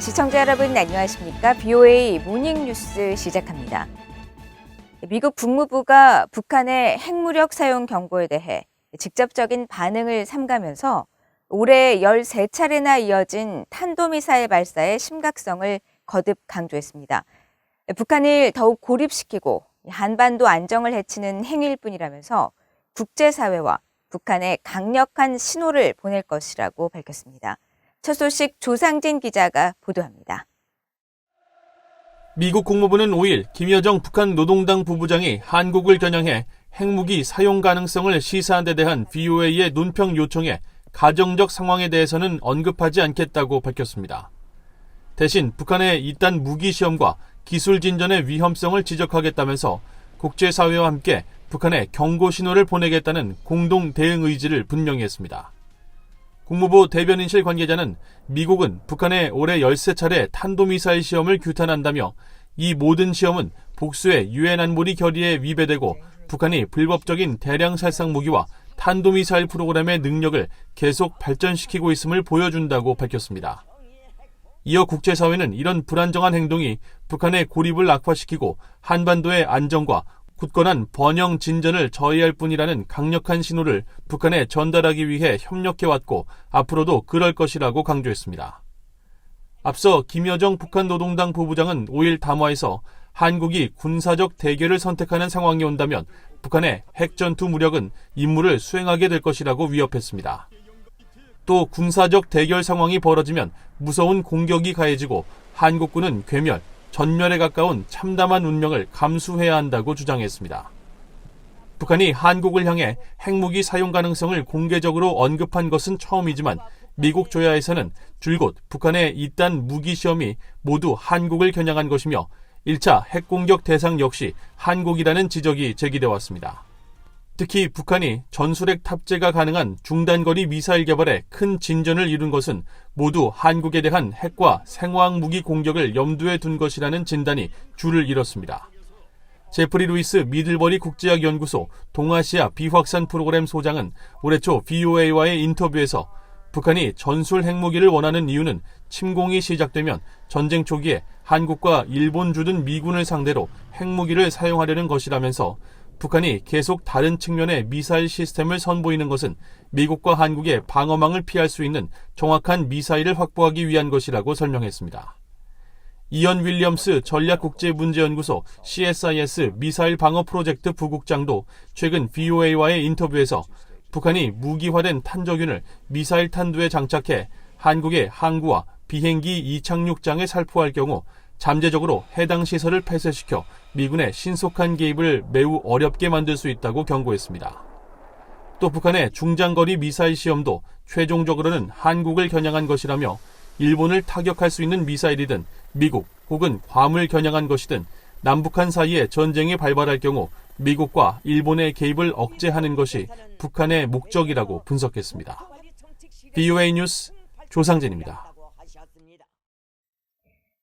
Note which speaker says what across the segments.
Speaker 1: 시청자 여러분 안녕하십니까? BOA 모닝뉴스 시작합니다. 미국 국무부가 북한의 핵무력 사용 경보에 대해 직접적인 반응을 삼가면서 올해 13차례나 이어진 탄도미사일 발사의 심각성을 거듭 강조했습니다. 북한을 더욱 고립시키고 한반도 안정을 해치는 행위일 뿐이라면서 국제사회와 북한에 강력한 신호를 보낼 것이라고 밝혔습니다. 첫 소식 조상진 기자가 보도합니다.
Speaker 2: 미국 국무부는 5일 김여정 북한 노동당 부부장이 한국을 겨냥해 핵무기 사용 가능성을 시사한 데 대한 BOA의 논평 요청에 가정적 상황에 대해서는 언급하지 않겠다고 밝혔습니다. 대신 북한의 이딴 무기 시험과 기술 진전의 위험성을 지적하겠다면서 국제사회와 함께 북한에 경고 신호를 보내겠다는 공동 대응 의지를 분명히 했습니다. 국무부 대변인실 관계자는 미국은 북한의 올해 13차례 탄도미사일 시험을 규탄한다며 이 모든 시험은 복수의 유엔 안보리 결의에 위배되고 북한이 불법적인 대량 살상 무기와 탄도미사일 프로그램의 능력을 계속 발전시키고 있음을 보여준다고 밝혔습니다. 이어 국제사회는 이런 불안정한 행동이 북한의 고립을 악화시키고 한반도의 안정과 굳건한 번영 진전을 저해할 뿐이라는 강력한 신호를 북한에 전달하기 위해 협력해왔고 앞으로도 그럴 것이라고 강조했습니다. 앞서 김여정 북한 노동당 부부장은 5일 담화에서 한국이 군사적 대결을 선택하는 상황이 온다면 북한의 핵전투 무력은 임무를 수행하게 될 것이라고 위협했습니다. 또 군사적 대결 상황이 벌어지면 무서운 공격이 가해지고 한국군은 괴멸, 전멸에 가까운 참담한 운명을 감수해야 한다고 주장했습니다. 북한이 한국을 향해 핵무기 사용 가능성을 공개적으로 언급한 것은 처음이지만 미국 조야에서는 줄곧 북한의 이딴 무기 시험이 모두 한국을 겨냥한 것이며 1차 핵공격 대상 역시 한국이라는 지적이 제기돼 왔습니다. 특히 북한이 전술핵 탑재가 가능한 중단거리 미사일 개발에 큰 진전을 이룬 것은 모두 한국에 대한 핵과 생화학 무기 공격을 염두에 둔 것이라는 진단이 줄을 이뤘습니다. 제프리 루이스 미들버리 국제학연구소 동아시아 비확산 프로그램 소장은 올해 초 BOA와의 인터뷰에서 북한이 전술 핵무기를 원하는 이유는 침공이 시작되면 전쟁 초기에 한국과 일본 주둔 미군을 상대로 핵무기를 사용하려는 것이라면서 북한이 계속 다른 측면의 미사일 시스템을 선보이는 것은 미국과 한국의 방어망을 피할 수 있는 정확한 미사일을 확보하기 위한 것이라고 설명했습니다. 이언 윌리엄스 전략국제문제연구소 CSIS 미사일 방어 프로젝트 부국장도 최근 BOA와의 인터뷰에서 북한이 무기화된 탄저균을 미사일 탄두에 장착해 한국의 항구와 비행기 이착륙장에 살포할 경우 잠재적으로 해당 시설을 폐쇄시켜 미군의 신속한 개입을 매우 어렵게 만들 수 있다고 경고했습니다. 또 북한의 중장거리 미사일 시험도 최종적으로는 한국을 겨냥한 것이라며 일본을 타격할 수 있는 미사일이든 미국 혹은 괌을 겨냥한 것이든 남북한 사이에 전쟁이 발발할 경우 미국과 일본의 개입을 억제하는 것이 북한의 목적이라고 분석했습니다. BOA 뉴스 조상진입니다.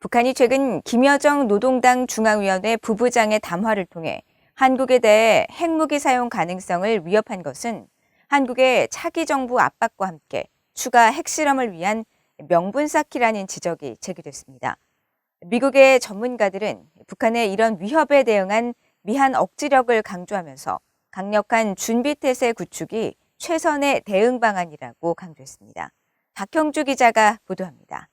Speaker 1: 북한이 최근 김여정 노동당 중앙위원회 부부장의 담화를 통해 한국에 대해 핵무기 사용 가능성을 위협한 것은 한국의 차기 정부 압박과 함께 추가 핵실험을 위한 명분 쌓기라는 지적이 제기됐습니다. 미국의 전문가들은 북한의 이런 위협에 대응한 미한 억지력을 강조하면서 강력한 준비태세 구축이 최선의 대응 방안이라고 강조했습니다. 박형주 기자가 보도합니다.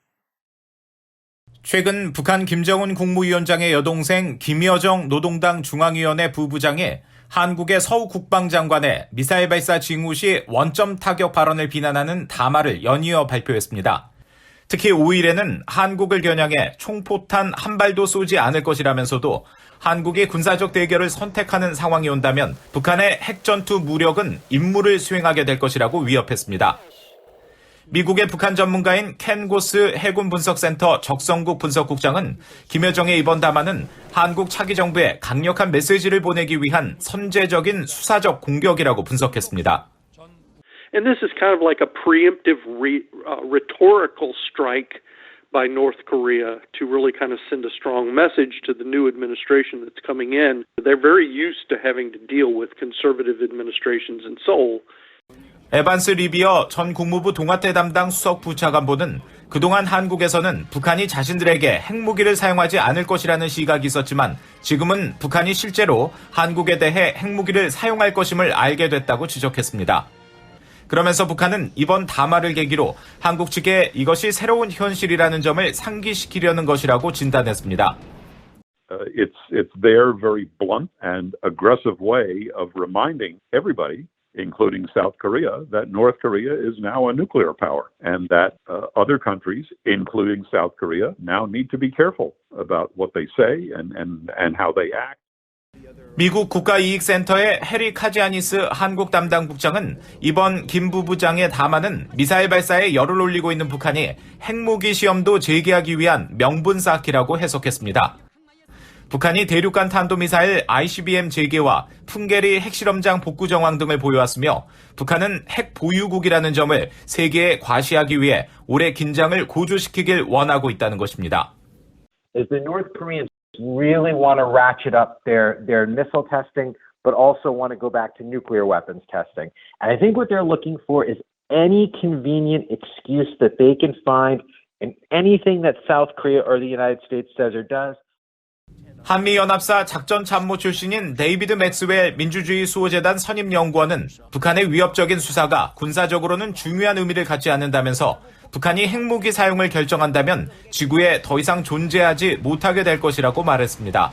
Speaker 3: 최근 북한 김정은 국무위원장의 여동생 김여정 노동당 중앙위원회 부부장이 한국의 서욱 국방장관의 미사일 발사 징후 시 원점 타격 발언을 비난하는 담화를 연이어 발표했습니다. 특히 5일에는 한국을 겨냥해 총포탄 한 발도 쏘지 않을 것이라면서도 한국이 군사적 대결을 선택하는 상황이 온다면 북한의 핵전투 무력은 임무를 수행하게 될 것이라고 위협했습니다. 미국의 북한 전문가인 켄 고스 해군 분석센터 적성국 분석국장은 김여정의 이번 담화는 한국 차기 정부에 강력한 메시지를 보내기 위한 선제적인 수사적 공격이라고 분석했습니다.
Speaker 4: And this is kind of like a preemptive rhetorical strike by North Korea to really kind of send a strong message to the new administration that's coming in. They're very used to having to deal with conservative administrations in Seoul.
Speaker 3: 에반스 리비어 전 국무부 동아태 담당 수석 부차관보는 그동안 한국에서는 북한이 자신들에게 핵무기를 사용하지 않을 것이라는 시각이 있었지만 지금은 북한이 실제로 한국에 대해 핵무기를 사용할 것임을 알게 됐다고 지적했습니다. 그러면서 북한은 이번 담화를 계기로 한국 측에 이것이 새로운 현실이라는 점을 상기시키려는 것이라고 진단했습니다.
Speaker 5: It's their very blunt and aggressive way of reminding everybody, including South Korea, that North Korea is now a nuclear power and that other countries, including South Korea, now need to be careful about what they say and how they act.
Speaker 3: 미국 국가이익센터의 해리 카지아니스 한국 담당 국장은 이번 김 부부장의 담화는 미사일 발사에 열을 올리고 있는 북한이 핵무기 시험도 재개하기 위한 명분 쌓기라고 해석했습니다. 북한이 대륙간 탄도미사일 ICBM 재개와 풍계리 핵실험장 복구 정황 등을 보여왔으며 북한은 핵 보유국이라는 점을 세계에 과시하기 위해 올해 긴장을 고조시키길 원하고 있다는 것입니다.
Speaker 6: Is the North Koreans really want to ratchet up their missile testing, but also want to go back to nuclear weapons testing. And I think what they're looking for is any convenient excuse that they can find in anything that South Korea or the United States says or does.
Speaker 3: 한미연합사 작전참모 출신인 데이비드 맥스웰 민주주의 수호재단 선임연구원은 북한의 위협적인 수사가 군사적으로는 중요한 의미를 갖지 않는다면서 북한이 핵무기 사용을 결정한다면 지구에 더 이상 존재하지 못하게 될 것이라고 말했습니다.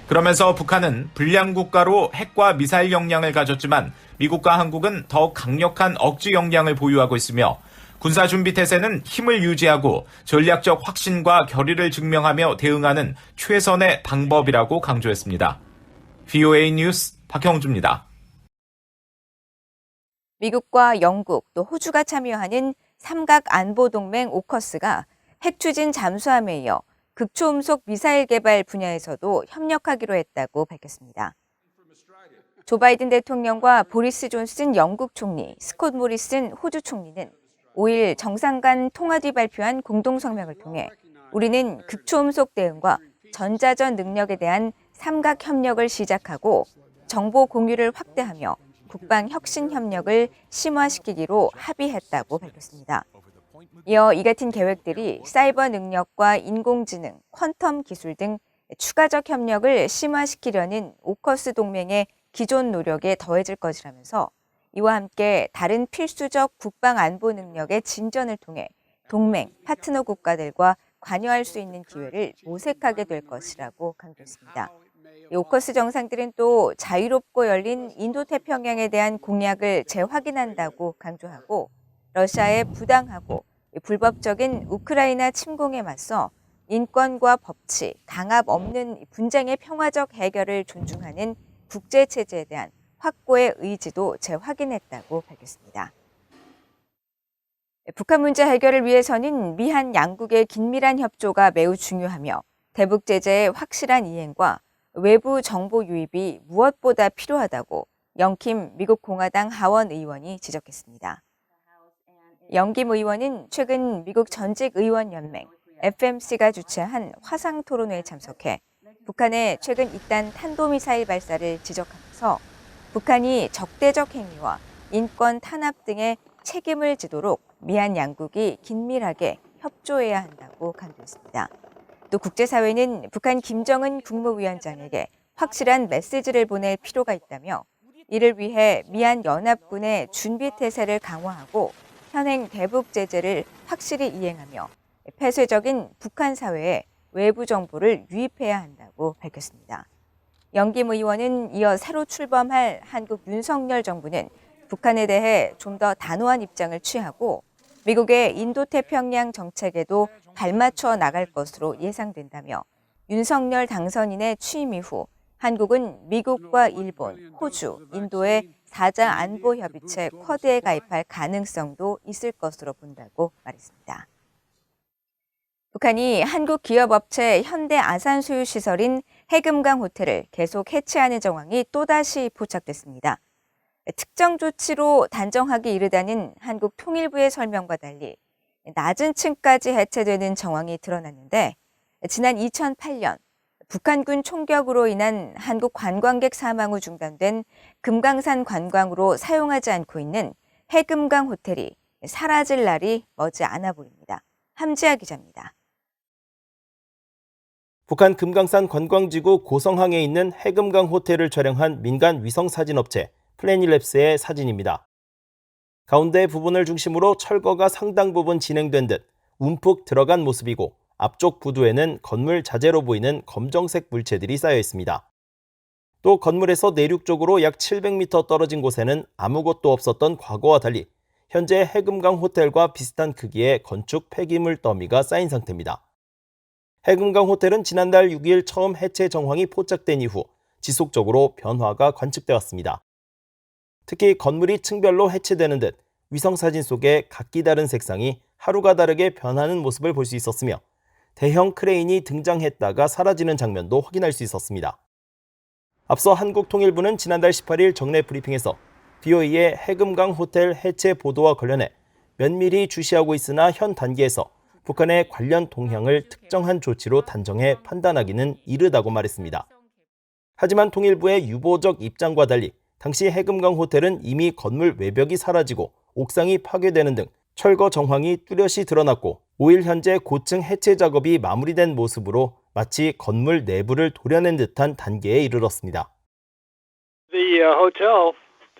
Speaker 3: 그러면서 북한은 불량 국가로 핵과 미사일 역량을 가졌지만 미국과 한국은 더 강력한 억지 역량을 보유하고 있으며 군사준비태세는 힘을 유지하고 전략적 확신과 결의를 증명하며 대응하는 최선의 방법이라고 강조했습니다. VOA 뉴스 박형주입니다.
Speaker 1: 미국과 영국 또 호주가 참여하는 삼각안보동맹 오커스가 핵추진 잠수함에 이어 극초음속 미사일 개발 분야에서도 협력하기로 했다고 밝혔습니다. 조 바이든 대통령과 보리스 존슨 영국 총리, 스콧 모리슨 호주 총리는 5일 정상 간 통화 뒤 발표한 공동성명을 통해 우리는 극초음속 대응과 전자전 능력에 대한 삼각 협력을 시작하고 정보 공유를 확대하며 국방 혁신 협력을 심화시키기로 합의했다고 밝혔습니다. 이어 이 같은 계획들이 사이버 능력과 인공지능, 퀀텀 기술 등 추가적 협력을 심화시키려는 오커스 동맹의 기존 노력에 더해질 것이라면서 이와 함께 다른 필수적 국방 안보 능력의 진전을 통해 동맹, 파트너 국가들과 관여할 수 있는 기회를 모색하게 될 것이라고 강조했습니다. 오커스 정상들은 또 자유롭고 열린 인도태평양에 대한 공약을 재확인한다고 강조하고 러시아의 부당하고 불법적인 우크라이나 침공에 맞서 인권과 법치, 강압 없는 분쟁의 평화적 해결을 존중하는 국제체제에 대한 확고의 의지도 재확인했다고 밝혔습니다. 북한 문제 해결을 위해서는 미한 양국의 긴밀한 협조가 매우 중요하며 대북 제재의 확실한 이행과 외부 정보 유입이 무엇보다 필요하다고 영킴 미국 공화당 하원 의원이 지적했습니다. 영김 의원은 최근 미국 전직 의원 연맹 FMC가 주최한 화상 토론회에 참석해 북한의 최근 잇단 탄도미사일 발사를 지적하면서 북한이 적대적 행위와 인권 탄압 등의 책임을 지도록 미한 양국이 긴밀하게 협조해야 한다고 강조했습니다. 또 국제사회는 북한 김정은 국무위원장에게 확실한 메시지를 보낼 필요가 있다며 이를 위해 미한 연합군의 준비태세를 강화하고 현행 대북 제재를 확실히 이행하며 폐쇄적인 북한 사회에 외부 정보를 유입해야 한다고 밝혔습니다. 영김 의원은 이어 새로 출범할 한국 윤석열 정부는 북한에 대해 좀 더 단호한 입장을 취하고 미국의 인도태평양 정책에도 발맞춰 나갈 것으로 예상된다며 윤석열 당선인의 취임 이후 한국은 미국과 일본, 호주, 인도의 4자 안보협의체 쿼드에 가입할 가능성도 있을 것으로 본다고 말했습니다. 북한이 한국 기업업체 현대 아산 소유 시설인 해금강 호텔을 계속 해체하는 정황이 또다시 포착됐습니다. 특정 조치로 단정하기 이르다는 한국 통일부의 설명과 달리 낮은 층까지 해체되는 정황이 드러났는데 지난 2008년 북한군 총격으로 인한 한국 관광객 사망 후 중단된 금강산 관광으로 사용하지 않고 있는 해금강 호텔이 사라질 날이 머지 않아 보입니다. 함지아 기자입니다.
Speaker 7: 북한 금강산 관광지구 고성항에 있는 해금강 호텔을 촬영한 민간 위성 사진업체 플래닛랩스의 사진입니다. 가운데 부분을 중심으로 철거가 상당 부분 진행된 듯 움푹 들어간 모습이고 앞쪽 부두에는 건물 자재로 보이는 검정색 물체들이 쌓여 있습니다. 또 건물에서 내륙 쪽으로 약 700m 떨어진 곳에는 아무것도 없었던 과거와 달리 현재 해금강 호텔과 비슷한 크기의 건축 폐기물 더미가 쌓인 상태입니다. 해금강 호텔은 지난달 6일 처음 해체 정황이 포착된 이후 지속적으로 변화가 관측돼 왔습니다. 특히 건물이 층별로 해체되는 듯 위성사진 속에 각기 다른 색상이 하루가 다르게 변하는 모습을 볼 수 있었으며 대형 크레인이 등장했다가 사라지는 장면도 확인할 수 있었습니다. 앞서 한국통일부는 지난달 18일 정례 브리핑에서 BOE의 해금강 호텔 해체 보도와 관련해 면밀히 주시하고 있으나 현 단계에서 북한의 관련 동향을 특정한 조치로 단정해 판단하기는 이르다고 말했습니다. 하지만 통일부의 유보적 입장과 달리 당시 해금강 호텔은 이미 건물 외벽이 사라지고 옥상이 파괴되는 등 철거 정황이 뚜렷이 드러났고 5일 현재 고층 해체 작업이 마무리된 모습으로 마치 건물 내부를 도려낸 듯한 단계에 이르렀습니다.
Speaker 8: The hotel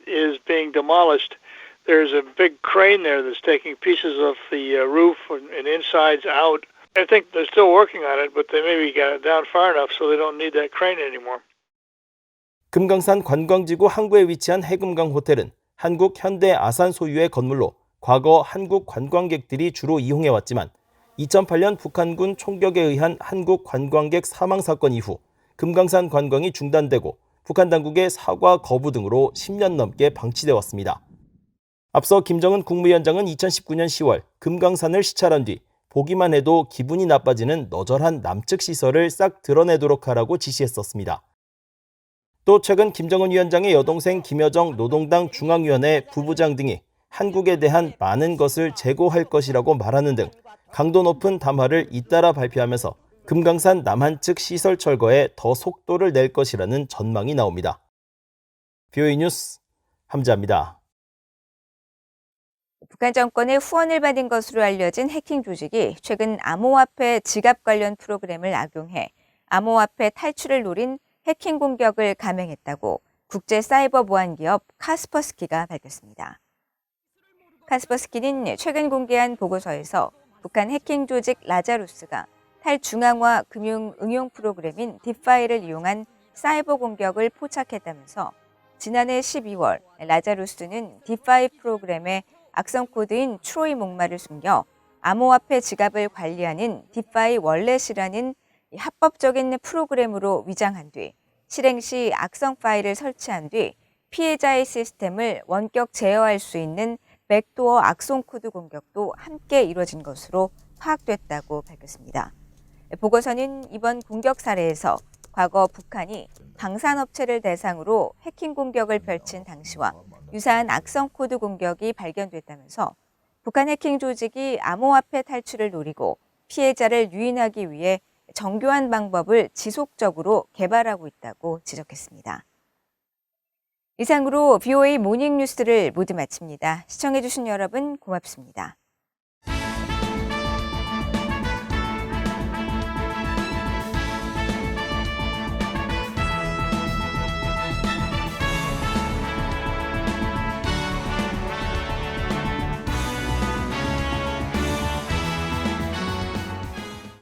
Speaker 8: is being demolished. There's a big crane there that's taking pieces of the roof and insides out. I think they're still working on it, but they maybe got it down far enough so they don't need that crane anymore.
Speaker 7: 금강산 관광지구 항구에 위치한 해금강 호텔은 한국 현대 아산 소유의 건물로 과거 한국 관광객들이 주로 이용해왔지만 2008년 북한군 총격에 의한 한국 관광객 사망 사건 이후 금강산 관광이 중단되고 북한 당국의 사과 거부 등으로 10년 넘게 방치되어 왔습니다. 앞서 김정은 국무위원장은 2019년 10월 금강산을 시찰한 뒤 보기만 해도 기분이 나빠지는 너절한 남측 시설을 싹 드러내도록 하라고 지시했었습니다. 또 최근 김정은 위원장의 여동생 김여정 노동당 중앙위원회 부부장 등이 한국에 대한 많은 것을 재고할 것이라고 말하는 등 강도 높은 담화를 잇따라 발표하면서 금강산 남한 측 시설 철거에 더 속도를 낼 것이라는 전망이 나옵니다. BOE 뉴스 함지아입니다.
Speaker 1: 북한 정권의 후원을 받은 것으로 알려진 해킹 조직이 최근 암호화폐 지갑 관련 프로그램을 악용해 암호화폐 탈출을 노린 해킹 공격을 감행했다고 국제 사이버 보안 기업 카스퍼스키가 밝혔습니다. 카스퍼스키는 최근 공개한 보고서에서 북한 해킹 조직 라자루스가 탈중앙화 금융 응용 프로그램인 딥파이를 이용한 사이버 공격을 포착했다면서 지난해 12월 라자루스는 딥파이 프로그램의 악성 코드인 트로이 목마를 숨겨 암호화폐 지갑을 관리하는 딥파이 월렛이라는 합법적인 프로그램으로 위장한 뒤 실행 시 악성 파일을 설치한 뒤 피해자의 시스템을 원격 제어할 수 있는 백도어 악성 코드 공격도 함께 이뤄진 것으로 파악됐다고 밝혔습니다. 보고서는 이번 공격 사례에서 과거 북한이 방산업체를 대상으로 해킹 공격을 펼친 당시와 유사한 악성 코드 공격이 발견됐다면서 북한 해킹 조직이 암호화폐 탈출을 노리고 피해자를 유인하기 위해 정교한 방법을 지속적으로 개발하고 있다고 지적했습니다. 이상으로 BOA 모닝 뉴스를 모두 마칩니다. 시청해주신 여러분 고맙습니다.